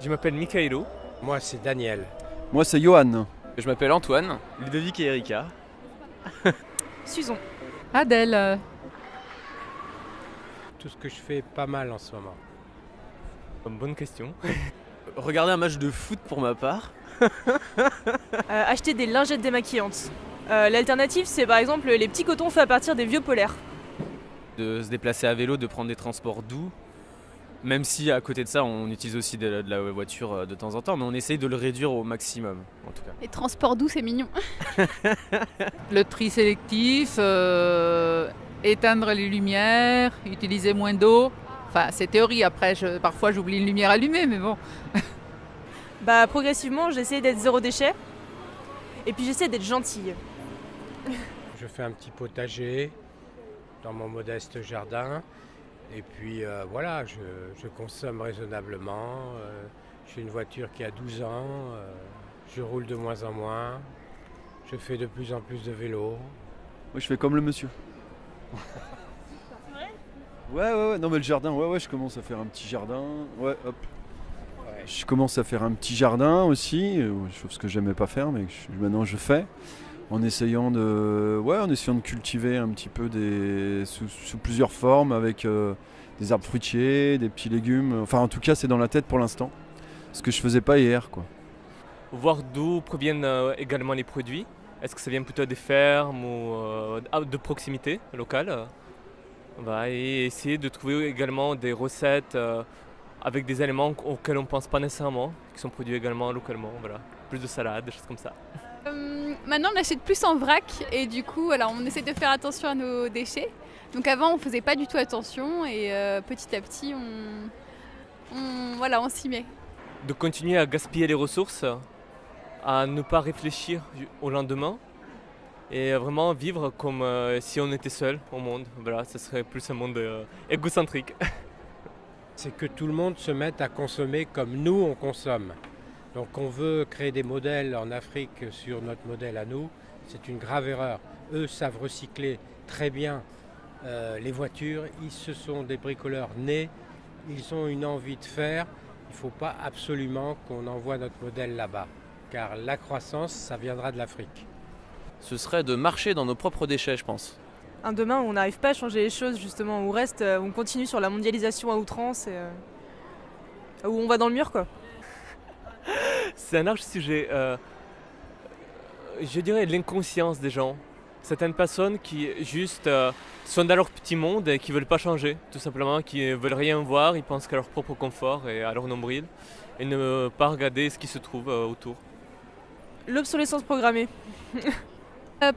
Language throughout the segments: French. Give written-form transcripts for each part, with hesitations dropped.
Je m'appelle Mikhailo. Moi, c'est Daniel. Moi, c'est Johan. Je m'appelle Antoine. Ludovic et Erika. Susan. Adèle. Tout ce que je fais est pas mal en ce moment. Bonne question. Regarder un match de foot pour ma part. Acheter des lingettes démaquillantes. L'alternative, c'est par exemple les petits cotons faits à partir des vieux polaires. De se déplacer à vélo, de prendre des transports doux. Même si à côté de ça, on utilise aussi de la voiture de temps en temps, mais on essaye de le réduire au maximum, en tout cas. Les transports doux, c'est mignon. Le tri sélectif, éteindre les lumières, utiliser moins d'eau. Enfin, c'est théorie. Après, parfois, j'oublie une lumière allumée, mais bon. Progressivement, j'essaie d'être zéro déchet. Et puis j'essaie d'être gentille. Je fais un petit potager dans mon modeste jardin. Et puis voilà, je consomme raisonnablement. J'ai une voiture qui a 12 ans. Je roule de moins en moins. Je fais de plus en plus de vélo. Moi, je fais comme le monsieur. Ouais. Non, mais le jardin, je commence à faire un petit jardin. Ouais, hop. Ouais. Je commence à faire un petit jardin aussi, chose que j'aimais pas faire, mais maintenant je fais. En essayant de cultiver un petit peu sous plusieurs formes, avec des arbres fruitiers, des petits légumes. Enfin, en tout cas, c'est dans la tête pour l'instant. Ce que je faisais pas hier, quoi. Voir d'où proviennent également les produits. Est-ce que ça vient plutôt des fermes ou de proximité locale? Et essayer de trouver également des recettes avec des éléments auxquels on ne pense pas nécessairement, qui sont produits également localement. Voilà. Plus de salade, des choses comme ça. Maintenant, on achète plus en vrac et du coup, on essaie de faire attention à nos déchets. Donc avant, on faisait pas du tout attention et petit à petit, on s'y met. De continuer à gaspiller les ressources, à ne pas réfléchir au lendemain et vraiment vivre comme si on était seul au monde. Voilà, ce serait plus un monde égocentrique. C'est que tout le monde se mette à consommer comme nous on consomme. Donc on veut créer des modèles en Afrique sur notre modèle à nous, c'est une grave erreur. Eux savent recycler très bien les voitures, ce sont des bricoleurs nés, ils ont une envie de faire. Il ne faut pas absolument qu'on envoie notre modèle là-bas, car la croissance, ça viendra de l'Afrique. Ce serait de marcher dans nos propres déchets, je pense. Un demain où on n'arrive pas à changer les choses, justement, où on continue sur la mondialisation à outrance et où on va dans le mur, quoi. C'est un large sujet. Je dirais l'inconscience des gens. Certaines personnes qui juste sont dans leur petit monde et qui ne veulent pas changer, tout simplement, qui ne veulent rien voir, ils pensent qu'à leur propre confort et à leur nombril, et ne veulent pas regarder ce qui se trouve autour. L'obsolescence programmée.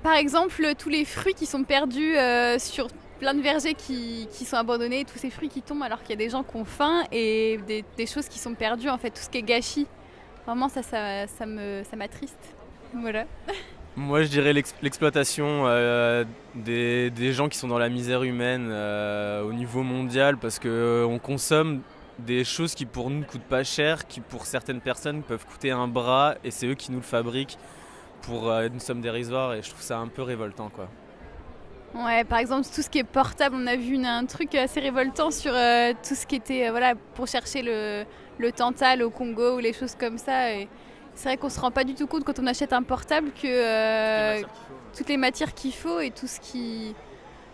Par exemple, tous les fruits qui sont perdus sur plein de vergers qui sont abandonnés, tous ces fruits qui tombent alors qu'il y a des gens qui ont faim et des choses qui sont perdues, en fait, tout ce qui est gâchis. Vraiment, ça m'attriste. Voilà. Moi, je dirais l'exploitation des gens qui sont dans la misère humaine au niveau mondial, parce qu'on consomme des choses qui pour nous ne coûtent pas cher, qui pour certaines personnes peuvent coûter un bras, et c'est eux qui nous le fabriquent pour une somme dérisoire, et je trouve ça un peu révoltant, quoi. Ouais, par exemple, tout ce qui est portable, on a vu un truc assez révoltant sur tout ce qui était pour chercher le tantal au Congo ou les choses comme ça. Et c'est vrai qu'on se rend pas du tout compte quand on achète un portable que toutes les matières qu'il faut et tout ce qui,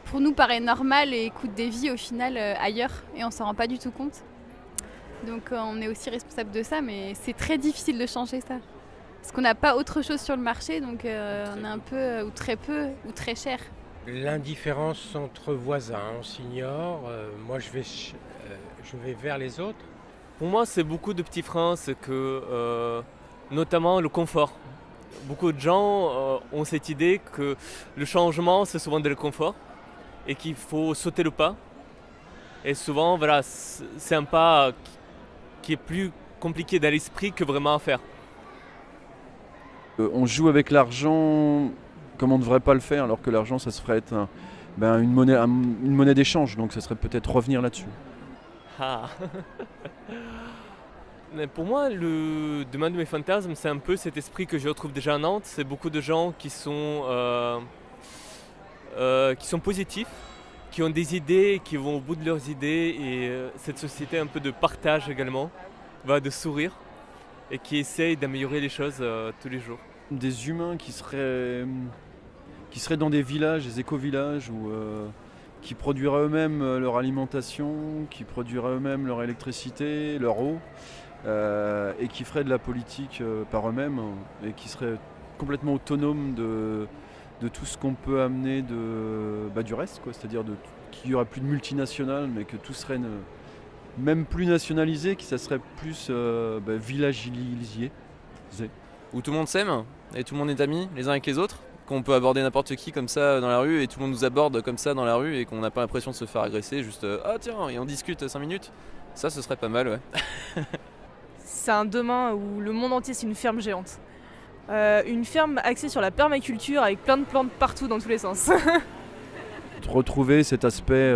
pour nous, paraît normal et coûte des vies au final ailleurs. Et on s'en rend pas du tout compte. Donc on est aussi responsable de ça, mais c'est très difficile de changer ça. Parce qu'on n'a pas autre chose sur le marché, donc on est un peu, ou très peu, ou très cher. L'indifférence entre voisins, on s'ignore. Moi, je vais vers les autres. Pour moi, c'est beaucoup de petits freins, c'est que notamment le confort. Beaucoup de gens ont cette idée que le changement, c'est souvent le confort et qu'il faut sauter le pas. Et souvent, voilà, c'est un pas qui est plus compliqué dans l'esprit que vraiment à faire. On joue avec l'argent comme on ne devrait pas le faire, alors que l'argent, ça se ferait être une monnaie d'échange. Donc ça serait peut-être revenir là-dessus. Ah. Mais pour moi, le Demain de mes fantasmes, c'est un peu cet esprit que je retrouve déjà à Nantes. C'est beaucoup de gens qui sont positifs, qui ont des idées, qui vont au bout de leurs idées, et cette société un peu de partage également, de sourire. et qui essayent d'améliorer les choses tous les jours. Des humains qui seraient dans des villages, des éco-villages, qui produiraient eux-mêmes leur alimentation, qui produiraient eux-mêmes leur électricité, leur eau, et qui feraient de la politique par eux-mêmes, et qui seraient complètement autonomes de tout ce qu'on peut amener du reste, quoi. C'est-à-dire qu'il n'y aurait plus de multinationales, mais que tout serait même plus nationalisé, que ça serait plus villagisé. Où tout le monde s'aime et tout le monde est ami les uns avec les autres, qu'on peut aborder n'importe qui comme ça dans la rue et tout le monde nous aborde comme ça dans la rue et qu'on n'a pas l'impression de se faire agresser, juste ah tiens, et on discute 5 minutes. Ça, ce serait pas mal, ouais. C'est un demain où le monde entier c'est une ferme géante. Une ferme axée sur la permaculture avec plein de plantes partout dans tous les sens. Retrouver cet aspect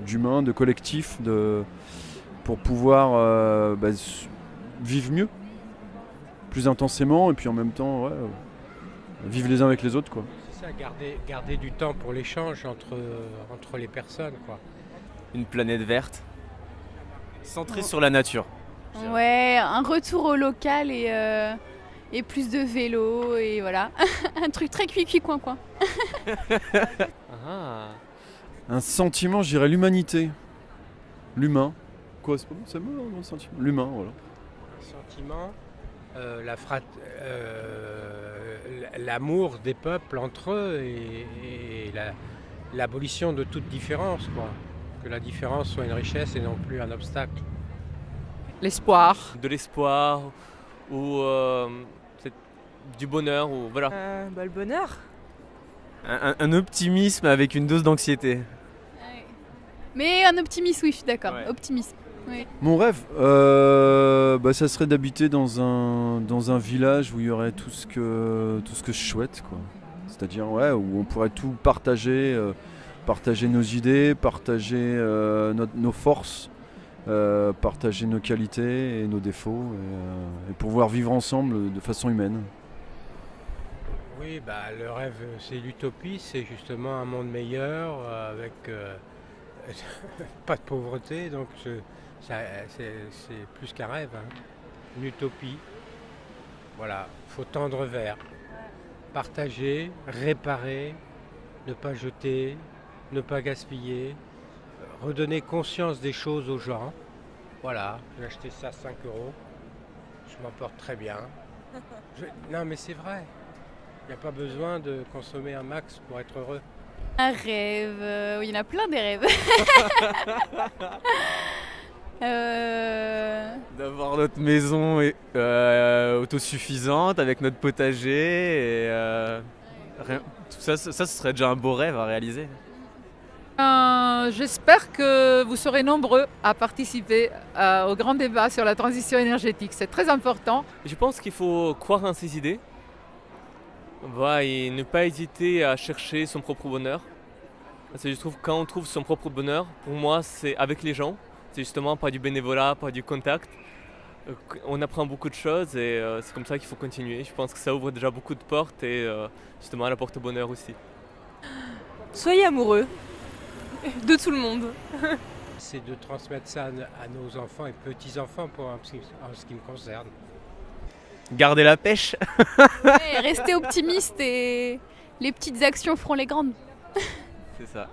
d'humain, de collectif, pour pouvoir vivre mieux, plus intensément, et puis en même temps vivre les uns avec les autres, quoi. C'est ça, garder du temps pour l'échange entre les personnes, quoi. Une planète verte, centrée sur la nature. Ouais, un retour au local et plus de vélo et voilà. Un truc très cuit coin. Un sentiment, je dirais l'humanité. L'humain. Quoi, c'est pas bon, c'est bon, le sentiment. L'humain, voilà. Un sentiment, l'amour des peuples entre eux et l'abolition de toute différence, quoi. Que la différence soit une richesse et non plus un obstacle. L'espoir. De l'espoir ou du bonheur, ou voilà. Le bonheur. Un optimisme avec une dose d'anxiété. Ouais. Mais un optimisme, oui, je suis d'accord. Ouais. Optimisme. Oui. Mon rêve, ça serait d'habiter dans un village où il y aurait tout ce que je souhaite, quoi. C'est-à-dire où on pourrait tout partager, partager nos idées, partager nos forces, partager nos qualités et nos défauts, et pouvoir vivre ensemble de façon humaine. Oui, le rêve, c'est l'utopie, c'est justement un monde meilleur avec pas de pauvreté, donc c'est plus qu'un rêve, hein. Une utopie. Voilà, faut tendre vers, partager, réparer, ne pas jeter, ne pas gaspiller, redonner conscience des choses aux gens. Voilà, j'ai acheté ça 5 €, je m'en porte très bien. Non mais c'est vrai. Il n'y a pas besoin de consommer un max pour être heureux. Un rêve, oui, il y en a plein des rêves. D'avoir notre maison autosuffisante avec notre potager et tout ça, ce serait déjà un beau rêve à réaliser. J'espère que vous serez nombreux à participer au grand débat sur la transition énergétique. C'est très important. Je pense qu'il faut croire en ses idées. Et ne pas hésiter à chercher son propre bonheur. Parce que je trouve que quand on trouve son propre bonheur, pour moi, c'est avec les gens. C'est justement pas du bénévolat, pas du contact. On apprend beaucoup de choses et c'est comme ça qu'il faut continuer. Je pense que ça ouvre déjà beaucoup de portes et justement elle apporte bonheur aussi. Soyez amoureux de tout le monde. C'est de transmettre ça à nos enfants et petits-enfants en ce qui me concerne. Garder la pêche. Ouais, restez optimiste et les petites actions feront les grandes. C'est ça.